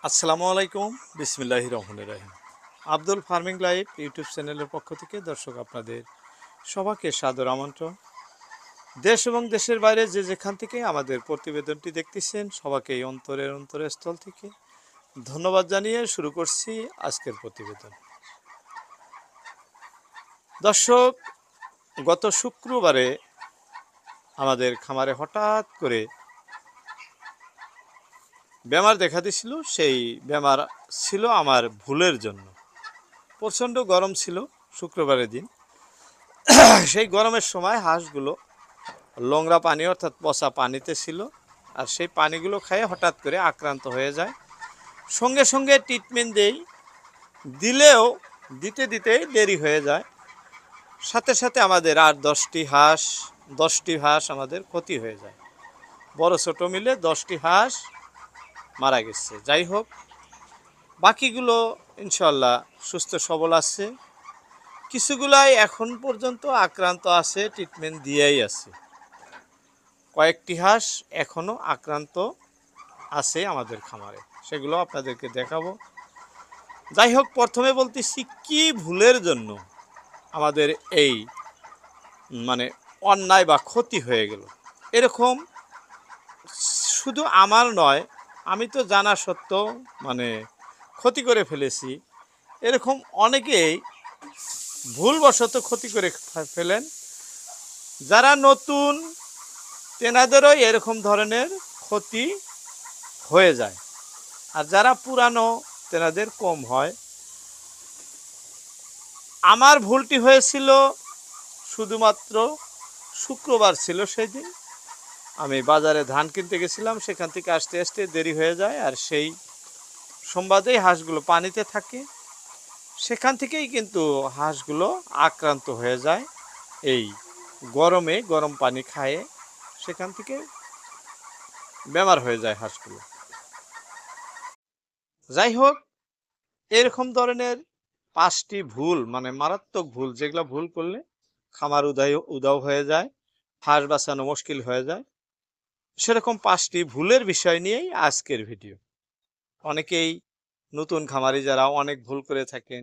আসসালামু আলাইকুম, বিসমিল্লাহির রহমানির রহিম। আব্দুল ফার্মিং লাইভ ইউটিউব চ্যানেলের পক্ষ থেকে দর্শক আপনাদের সবাইকে সাদর আমন্ত্রণ। দেশ এবং দেশের বাইরে যে যেখান থেকে আমাদের প্রতিবেদনটি দেখতেছেন সবাইকে অন্তরের স্থল থেকে ধন্যবাদ জানিয়ে শুরু করছি আজকের প্রতিবেদন। দর্শক, গত শুক্রবারে আমাদের খামারে হঠাৎ করে বেমার দেখা দিয়েছিল। সেই বেমার ছিল আমার ভুলের জন্য। প্রচণ্ড গরম ছিল শুক্রবারের দিন। সেই গরমের সময় হাঁসগুলো নোংরা পানি অর্থাৎ পচা পানিতে ছিল, আর সেই পানিগুলো খেয়ে হঠাৎ করে আক্রান্ত হয়ে যায়। সঙ্গে সঙ্গে ট্রিটমেন্ট দিলেও দিতেই দেরি হয়ে যায়। সাথে সাথে আমাদের আর 10টি হাঁস আমাদের ক্ষতি হয়ে যায়। বড় ছোট মিলে 10টি হাঁস মারা গেছে। যাই হোক, বাকিগুলো ইনশাল্লাহ সুস্থ সবল আছে। কিছুগুলাই এখন পর্যন্ত আক্রান্ত আছে, ট্রিটমেন্ট দিয়েই আছে। কয়েকটি হাঁস এখনও আক্রান্ত আছে আমাদের খামারে, সেগুলো আপনাদেরকে দেখাবো। যাই হোক, প্রথমে বলতেছি কি ভুলের জন্য আমাদের এই অন্যায় বা ক্ষতি হয়ে গেল। এরকম শুধু আমার নয়, আমি তো জানা সত্ত্বেও ক্ষতি করে ফেলেছি। এরকম অনেকেই ভুলবশত ক্ষতি করে ফেলেন। যারা নতুন তেনাদেরও এরকম ধরনের ক্ষতি হয়ে যায়, আর যারা পুরানো তেনাদের কম হয়। আমার ভুলটি হয়েছিল শুধুমাত্র শুক্রবার ছিল সেই দিন। আমি বাজারে ধান কিনতে গেছিলাম, সেখান থেকে আসতে আসতে দেরি হয়ে যায়, আর সেই সংবাদেই হাঁসগুলো পানিতে থাকে। সেখান থেকেই কিন্তু হাঁসগুলো আক্রান্ত হয়ে যায়। এই গরম পানি খায়, সেখান থেকে বেমার হয়ে যায় হাঁসগুলো। যাই হোক, এরকম ধরনের 5টি ভুল, মারাত্মক ভুল, যেগুলো ভুল করলে খামার উদাও হয়ে যায়, হাঁস বাঁচানো মুশকিল হয়ে যায়, সেরকম 5টি ভুলের বিষয় নিয়েই আজকের ভিডিও। অনেকেই নতুন খামারি যারা অনেক ভুল করে থাকেন,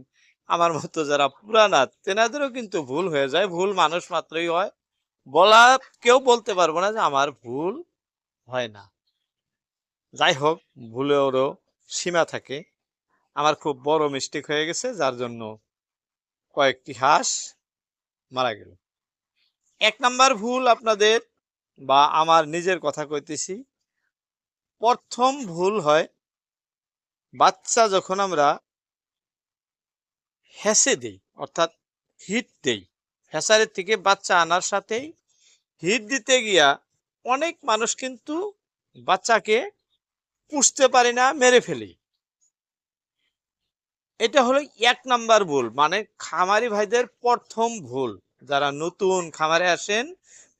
আমার মতো যারা পুরানা তেনাদেরও কিন্তু ভুল হয়ে যায়। ভুল মানুষ মাত্রই হয়, বলা কেউ বলতে পারবো না যে আমার ভুল হয় না। যাই হোক, ভুলেরও সীমা থাকে। আমার খুব বড় মিস্টেক হয়ে গেছে, যার জন্য কয়েকটি হাঁস মারা গেল। 1 নাম্বার ভুল আপনাদের বা আমার নিজের কথা কইতেছি। প্রথম ভুল হয়, বাচ্চা যখন আমরা হ্যাসে দেই অর্থাৎ হিট দেই, হ্যাসারের থেকে বাচ্চা আনার সাথেই হিট দিতে গিয়া অনেক মানুষ কিন্তু বাচ্চাকে পুষতে পারি না, মেরে ফেলি। এটা হলো 1 নাম্বার ভুল, খামারি ভাইদের প্রথম ভুল। যারা নতুন খামারে আসেন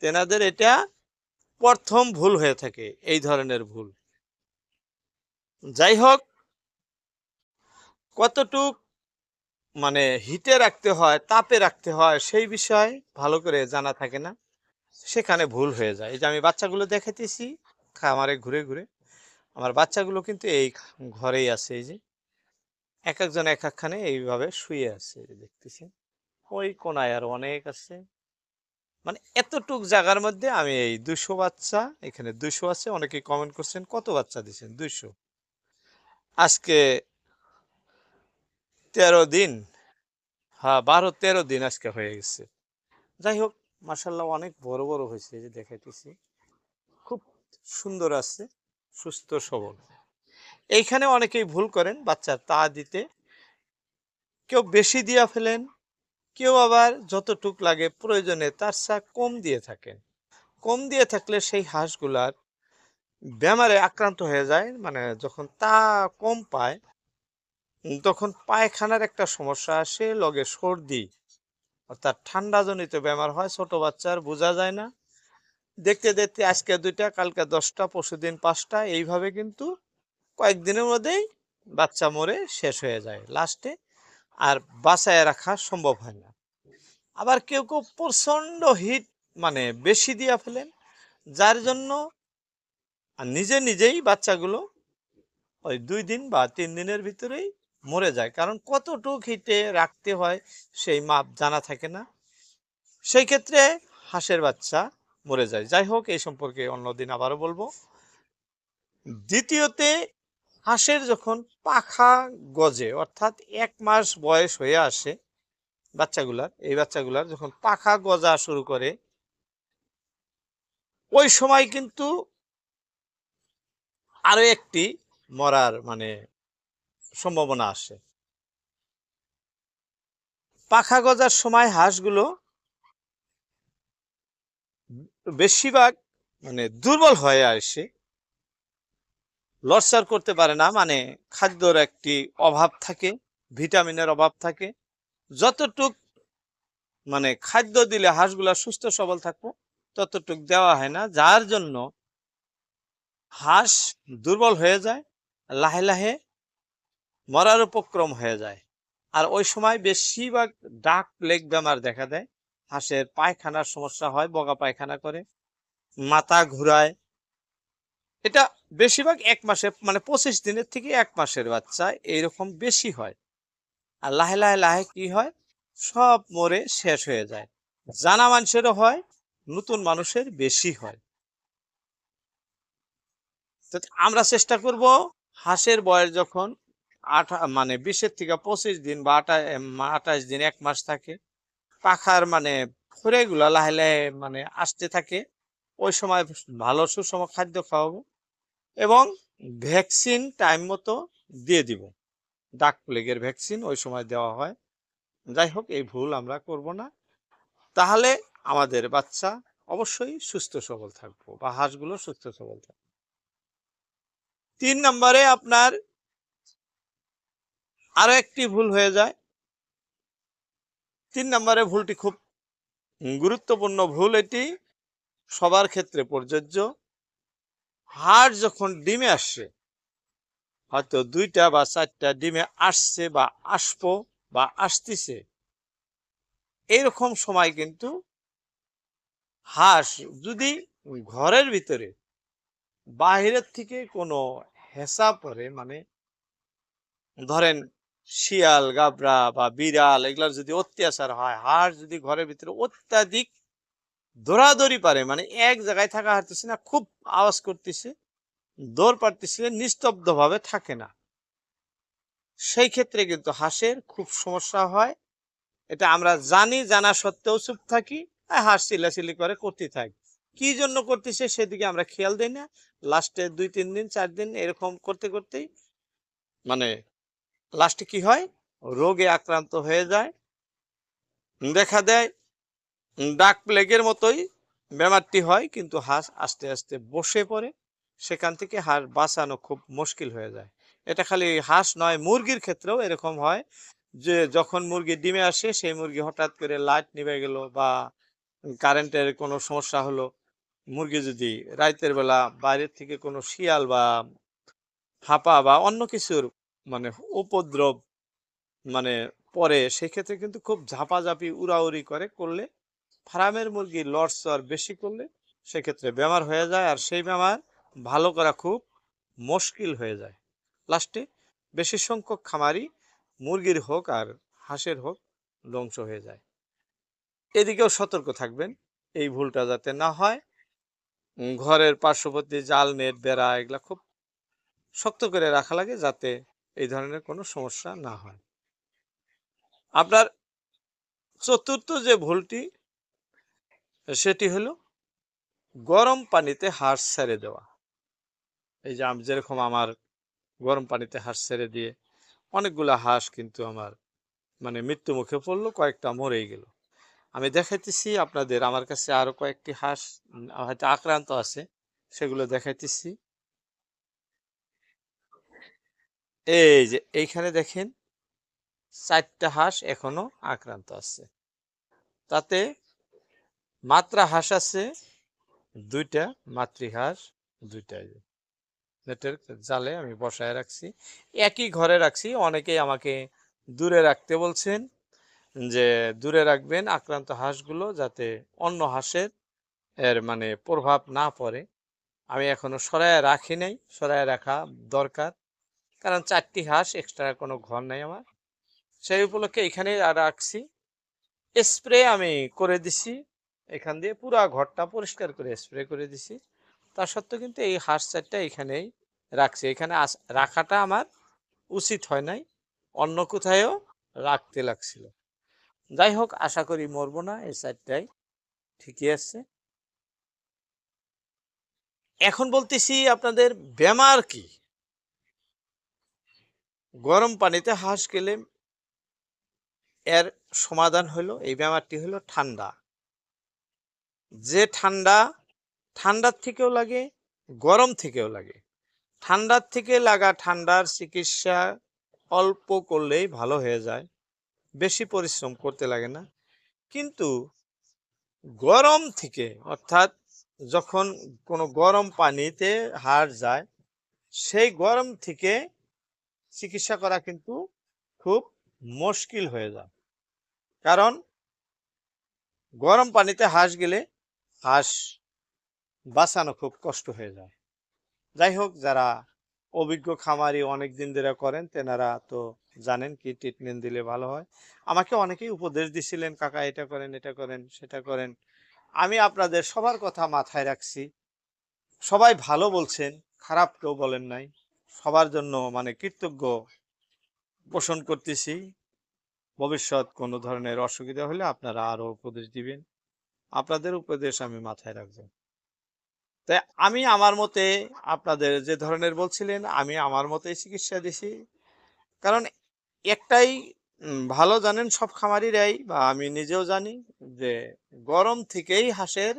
তেনাদের এটা প্রথম ভুল হয়ে থাকে, এই ধরনের ভুল। যাই হোক, কতটুক হিটে রাখতে হয়, তাপে রাখতে হয়, সেই বিষয়ে ভালো করে জানা থাকে না, সেখানে ভুল হয়ে যায়। এই যে আমি বাচ্চাগুলো দেখাইতেছি খামারে ঘুরে ঘুরে, আমার বাচ্চাগুলো কিন্তু এই ঘরেই আছে। এই যে এক একজন এক একখানে এইভাবে শুয়ে আছে, দেখতেছি। ওই কোনায় আর অনেক আছে। এতটুক জায়গার মধ্যে আমি এই 200 বাচ্চা, এখানে 200 আছে। অনেকে কমেন্ট করছেন কত বাচ্চা দিচ্ছেন, 200। আজকে 13 দিন, হ্যাঁ 12-13 দিন আজকে হয়ে গেছে। যাই হোক, মাশাল্লাহ অনেক বড় বড় হয়েছে, এই যে দেখাইতেছি, খুব সুন্দর আছে, সুস্থ সবল। এইখানে অনেকেই ভুল করেন বাচ্চার তা দিতে, কেউ বেশি দিয়া ফেলেন, কেউ আবার যতটুক লাগে প্রয়োজনে তার চা কম দিয়ে থাকেন। কম দিয়ে থাকলে সেই হাঁসগুলার বেমারে আক্রান্ত হয়ে যায়। যখন তা কম পায় তখন পায়খানার একটা সমস্যা আসে, লগে সর্দি অর্থাৎ ঠান্ডাজনিত বেমার হয়। ছোট বাচ্চার বোঝা যায় না, দেখতে দেখতে আজকে 2টা, কালকে 10টা, পরশুদিন 5টা, এইভাবে কিন্তু কয়েকদিনের মধ্যেই বাচ্চা মরে শেষ হয়ে যায় লাস্টে, আর বাঁচায় রাখা সম্ভব হয় না। আবার কেউ কেউ প্রচণ্ড হিট বেশি দিয়া ফেলেন, যার জন্য নিজেই বাচ্চাগুলো ওই 2 দিন বা 3 দিনের ভিতরেই মরে যায়, কারণ কতটুক হিটে রাখতে হয় সেই মাপ জানা থাকে না। সেই ক্ষেত্রে হাঁসের বাচ্চা মরে যায়। যাই হোক, এই সম্পর্কে অন্যদিন আবারও বলবো। দ্বিতীয়তে, হাঁসের যখন পাখা গজে, অর্থাৎ 1 মাস বয়স হয়ে আসে এই বাচ্চাগুলার যখন পাখা গজা শুরু করে, ওই সময় কিন্তু আরো একটি মরার সম্ভাবনা আসে। পাখা গজার সময় হাঁসগুলো বেশিরভাগ দুর্বল হয়ে আসে, লড়চড় করতে পারে না, খাদ্যর একটি অভাব থাকে, ভিটামিনের অভাব থাকে। যতটুক খাদ্য দিলে হাঁসগুলা সুস্থ সবল থাকবো ততটুক দেওয়া হয় না, যার জন্য হাঁস দুর্বল হয়ে যায়, লাহে লাহে মরার উপক্রম হয়ে যায়। আর ওই সময় বেশিরভাগ ডাক প্লেগ বেমার দেখা দেয়। হাঁসের পায়খানার সমস্যা হয়, বগা পায়খানা করে, মাথা ঘুরায়। এটা বেশিরভাগ 1 মাসে 25 দিনের থেকে 1 মাসের বাচ্চা এইরকম বেশি হয়। আর লাহে লাহে লাহে কি হয়, সব মরে শেষ হয়ে যায়। জানা মানুষেরও হয়, নতুন মানুষের বেশি হয়। তো আমরা চেষ্টা করব হাঁসের বয়স যখন 20 থেকে 25 দিন বা 28 দিন 1 মাস থাকে, পাখার ফোড়েগুলা লাহে লাহে আসতে থাকে, ওই সময় ভালো সুষম খাদ্য খাওয়াবো এবং ভ্যাকসিন টাইম মতো দিয়ে দিব। ডাক প্লেগের ভ্যাকসিন ওই সময় দেওয়া হয়। যাই হোক, এই ভুল আমরা করব না, তাহলে আমাদের বাচ্চা অবশ্যই সুস্থ সবল থাকবো বা হাঁসগুলো সুস্থ সবল থাকবে। 3 নম্বরে আপনার আরো একটি ভুল হয়ে যায়। 3 নম্বরে ভুলটি খুব গুরুত্বপূর্ণ ভুল, এটি সবার ক্ষেত্রে প্রযোজ্য। হাঁস যখন ডিমে আসছে, হয়তো 2টা বা 4টা ডিমে আসছে বা আসবো বা আসতেছে, এইরকম সময় কিন্তু হাঁস যদি ঘরের ভিতরে বাহিরের থেকে কোনো হেঁচা পড়ে, ধরেন শিয়াল, গাবড়া বা বিড়াল, এগুলার যদি অত্যাচার হয়, হাঁস যদি ঘরের ভিতরে অত্যাধিক দৌড়াদৌড়ি পারে, এক জায়গায় থাকা হাঁটতেছে না, খুব আওয়াজ করতেছে, দৌড় পারতেছে, নিস্তব্ধ ভাবে থাকে না, সেই ক্ষেত্রে কিন্তু হাঁসের খুব সমস্যা হয়। এটা আমরা জানি, জানা সত্ত্বেও চুপ থাকি, হাঁস চিল্লাচিল্লি করে করতে থাকি। কি জন্য করতেছে সেদিকে আমরা খেয়াল দিই না। লাস্টে 2-3 দিন 4 দিন এরকম করতে করতেই লাস্টে কি হয়, রোগে আক্রান্ত হয়ে যায়, দেখা দেয় ডাক প্লেগের মতোই বেমারটি হয়, কিন্তু হাঁস আস্তে আস্তে বসে পড়ে, সেখান থেকে হাঁস বাঁচানো খুব মুশকিল হয়ে যায়। এটা খালি হাঁস নয়, মুরগির ক্ষেত্রেও এরকম হয়, যে যখন মুরগি ডিমে আসে, সেই মুরগি হঠাৎ করে লাইট নিভে গেল বা কারেন্টের কোনো সমস্যা হলো, মুরগি যদি রাতের বেলা বাইরের থেকে কোনো শিয়াল বা হাপা বা অন্য কিছুর উপদ্রব পরে, সেক্ষেত্রে কিন্তু খুব ঝাপাঝাপি উড়াউড়ি করলে ফার্মের মুরগি লড়চড় বেশি করলে সেক্ষেত্রে বেমার হয়ে যায়, আর সেই বেমার ভালো করা খুব মুশকিল হয়ে যায়। লাস্টে বেশি সংখ্যক খামারি, মুরগির হোক আর হাঁসের হোক, ধ্বংস হয়ে যায়। এদিকেও সতর্ক থাকবেন, এই ভুলটা যাতে না হয়। ঘরের পার্শ্ববর্তী জাল, নেট, বেড়া এগুলা খুব শক্ত করে রাখা লাগে, যাতে এই ধরনের কোনো সমস্যা না হয়। আপনার চতুর্থ যে ভুলটি, সেটি হলো গরম পানিতে হাঁস ছেড়ে দেওয়া। এই যে যেরকম আমার গরম পানিতে হাঁস ছেড়ে দিয়ে অনেকগুলা হাঁস কিন্তু আমার মৃত্যু মুখে পড়লো, কয়েকটা মরেই গেল। আমি দেখাইতেছি আপনাদের, আমার কাছে আরো কয়েকটি হাঁস হয়তো আক্রান্ত আছে, সেগুলো দেখাইতেছি। এই যে এইখানে দেখেন 4টা হাঁস এখনো আক্রান্ত আছে, তাতে মাত্রা হাঁস আছে 2টা, মাতৃ হাঁস 2টা। নেটের জালে আমি বসায় রাখছি, একই ঘরে রাখছি। অনেকেই আমাকে দূরে রাখতে বলছেন, যে দূরে রাখবেন আক্রান্ত হাঁসগুলো, যাতে অন্য হাঁসের প্রভাব না পড়ে। আমি এখনো সরায় রাখি নাই, সরায় রাখা দরকার। কারণ 4টি হাঁস, এক্সট্রা কোনো ঘর নাই আমার। সেই উপলক্ষে এখানে রাখছি। স্প্রে আমি করে দিছি, এখান দিয়ে পুরা ঘরটা পরিষ্কার করে স্প্রে করে দিছি। তা সত্ত্বেও কিন্তু এই হাঁস 4টা এখানেই রাখছি। এখানে রাখাটা আমার উচিত হয় নাই, অন্য কোথায়ও রাখতে লাগছিল। যাই হোক, আশা করি মরবো না, এই 4টাই ঠিকই আছে। এখন বলতেছি আপনাদের বেমার কি। গরম পানিতে হাঁস গেলে এর সমাধান হলো, এই বেমারটি হলো ঠান্ডা। যে ঠান্ডা, ঠান্ডার থেকেও লাগে, গরম থেকেও লাগে। ঠান্ডার থেকে লাগা ঠান্ডার চিকিৎসা অল্প করলেই ভালো হয়ে যায়, বেশি পরিশ্রম করতে লাগে না। কিন্তু গরম থেকে, অর্থাৎ যখন কোনো গরম পানিতে হাড় যায়, সেই গরম থেকে চিকিৎসা করা কিন্তু খুব মুশকিল হয়ে যায়। কারণ গরম পানিতে হাঁস গেলে হাঁস বাঁচানো খুব কষ্ট হয়ে যায়। যাই হোক, যারা অভিজ্ঞ খামারি অনেক দিন ধরে করেন, তেনারা তো জানেন কি ট্রিটমেন্ট দিলে ভালো হয়। আমাকে অনেকেই উপদেশ দিছিলেন, কাকা এটা করেন, এটা করেন, সেটা করেন। আমি আপনাদের সবার কথা মাথায় রাখছি, সবাই ভালো বলছেন, খারাপ কেউ বলেন নাই। সবার জন্য মানে কৃতজ্ঞ পোষণ করতেছি। ভবিষ্যৎ কোনো ধরনের অসুবিধা হলে আপনারা আরো উপদেশ দিবেন, আপনাদের উপদেশ আমি মাথায় রাখবো। তাই আমি আমার মতে, আপনাদের যে ধরনের বলছিলেন, আমি আমার মতেই চিকিৎসা দিছি। কারণ একটাই ভালো জানেন সব খামারিরাই, বা আমি নিজেও জানি, যে গরম থেকেই হাঁসের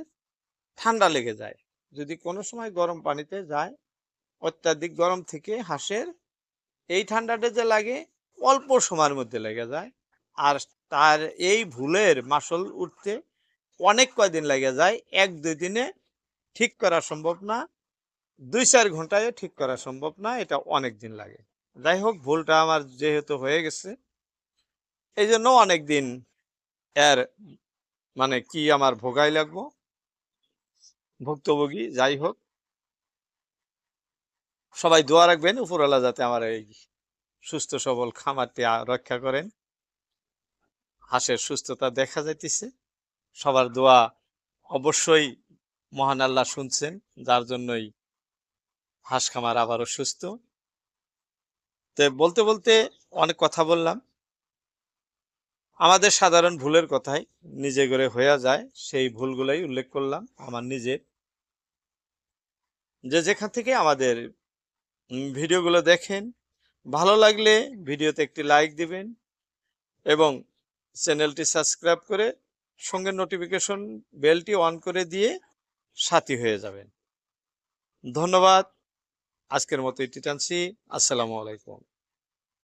ঠান্ডা লেগে যায়। যদি কোনো সময় গরম পানিতে যায়, অত্যাধিক গরম থেকে হাঁসের এই ঠান্ডাটা যে লাগে, অল্প সময়ের মধ্যে লেগে যায়। আর তার এই ভুলের মাসল উঠতে অনেক কয়দিন লেগে যায়, 1-2 দিনে ঠিক করা সম্ভব না, 2-4 ঘন্টায় ঠিক করা সম্ভব না, এটা অনেক দিন লাগে। যাই হোক, ভুলটা আমার যেহেতু হয়ে গেছে, এই জন্য অনেকদিন এর মানে কি আমার ভোগাই লাগবো, ভুক্তভোগী। যাই হোক, সবাই দোয়া রাখবেন উপরওয়ালা যাতে আমার এই সুস্থ সবল খামারটি রক্ষা করেন। হাঁসের সুস্থতা দেখা যাইতেছে, সবার দোয়া অবশ্যই মহান আল্লাহ শুনছেন, যার জন্যই হাঁস খামার আবারও সুস্থ। তো বলতে বলতে অনেক কথা বললাম। আমাদের সাধারণ ভুলের কথাই নিজে করে হয়ে যায়, সেই ভুলগুলোই উল্লেখ করলাম আমার নিজের। যে যেখান থেকে আমাদের ভিডিওগুলো দেখেন, ভালো লাগলে ভিডিওতে একটি লাইক দিবেন এবং চ্যানেলটি সাবস্ক্রাইব করে সঙ্গে নোটিফিকেশন বেলটি অন করে দিয়ে সাথী হয়ে যাবেন। ধন্যবাদ। আজকের মতো এটি টানছি। আসসালামু আলাইকুম।